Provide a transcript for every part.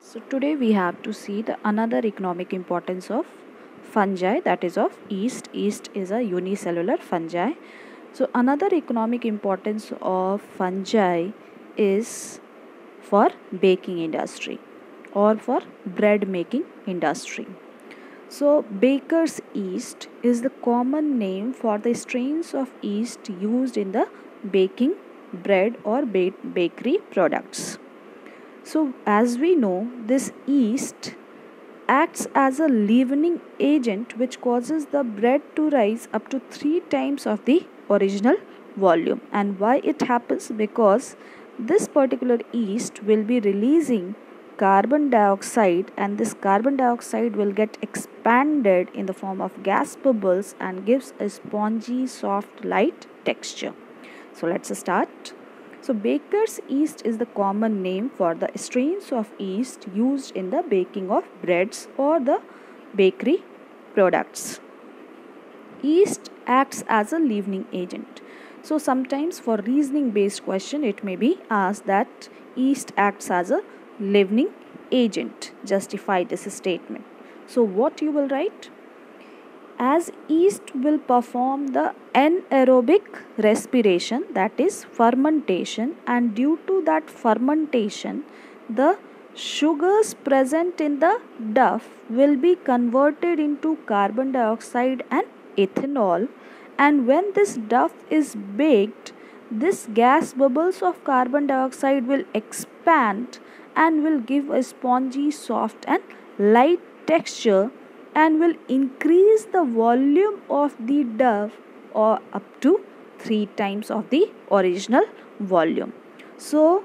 So today we have to see the another economic importance of fungi, that is of yeast. Yeast is a unicellular fungi. So another economic importance of fungi is for baking industry or for bread making industry. So baker's yeast is the common name for the strains of yeast used in the baking bread or bakery products. So, as we know, this yeast acts as a leavening agent which causes the bread to rise up to 3 times of the original volume. And why it happens? Because this particular yeast will be releasing carbon dioxide, and this carbon dioxide will get expanded in the form of gas bubbles and gives a spongy, soft, light texture. So let's start. So baker's yeast is the common name for the strains of yeast used in the baking of breads or the bakery products. Yeast acts as a leavening agent. So sometimes for reasoning based question it may be asked that yeast acts as a leavening agent. Justify this statement. So what you will write? As yeast will perform the anaerobic respiration, that is fermentation, and due to that fermentation the sugars present in the dough will be converted into carbon dioxide and ethanol, and when this dough is baked, this gas bubbles of carbon dioxide will expand and will give a spongy, soft and light texture and will increase the volume of the dough or up to 3 times of the original volume. So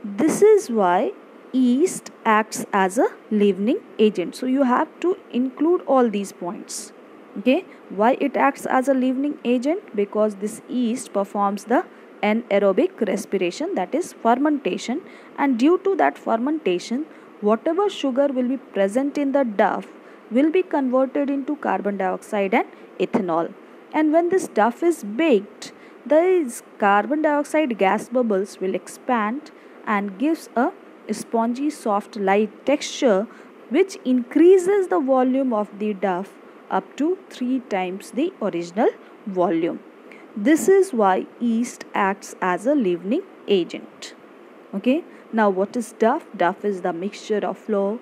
this is why yeast acts as a leavening agent. So you have to include all these points. Okay, why it acts as a leavening agent? Because this yeast performs the anaerobic respiration, that is fermentation, and due to that fermentation whatever sugar will be present in the dough will be converted into carbon dioxide and ethanol, and when this dough is baked these carbon dioxide gas bubbles will expand and gives a spongy, soft, light texture which increases the volume of the dough up to 3 times the original volume. This is why yeast acts as a leavening agent. Okay, now what is dough? Dough is the mixture of flour,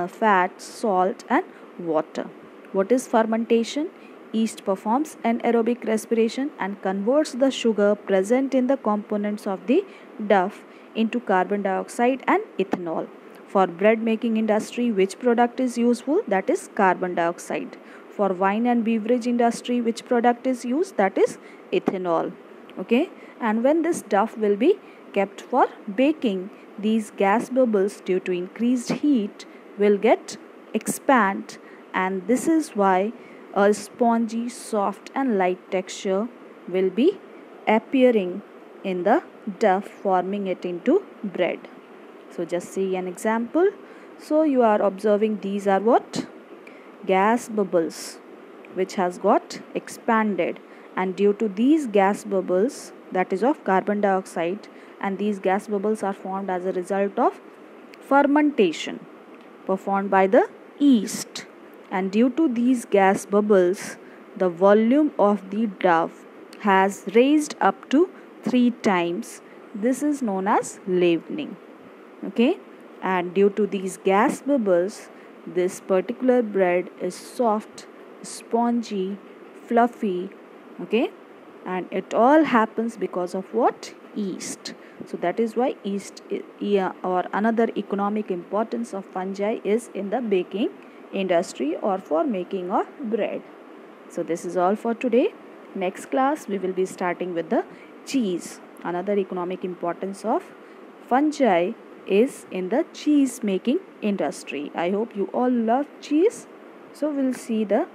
fat, salt and water. What is fermentation? Yeast performs anaerobic respiration and converts the sugar present in the components of the dough into carbon dioxide and ethanol. For bread making industry, which product is useful? That is carbon dioxide. For wine and beverage industry, which product is used? That is ethanol. Okay, and when this dough will be kept for baking, these gas bubbles due to increased heat will get expand, and this is why a spongy, soft and light texture will be appearing in the dough, forming it into bread. So just see an example. So you are observing these are what? Gas bubbles which has got expanded, and due to these gas bubbles, that is of carbon dioxide, and these gas bubbles are formed as a result of fermentation performed by the yeast, and due to these gas bubbles the volume of the dough has raised up to 3 times. This is known as leavening. Okay, and due to these gas bubbles this particular bread is soft, spongy, fluffy. Okay, and it all happens because of what? Yeast. So that is why yeast or another economic importance of fungi is in the baking industry or for making of bread. So this is all for today. Next class we will be starting with the cheese. Another economic importance of fungi is in the cheese making industry. I hope you all love cheese. So we'll see the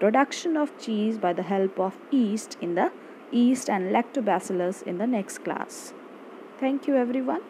production of cheese by the help of yeast in the yeast and lactobacillus in the next class. Thank you everyone.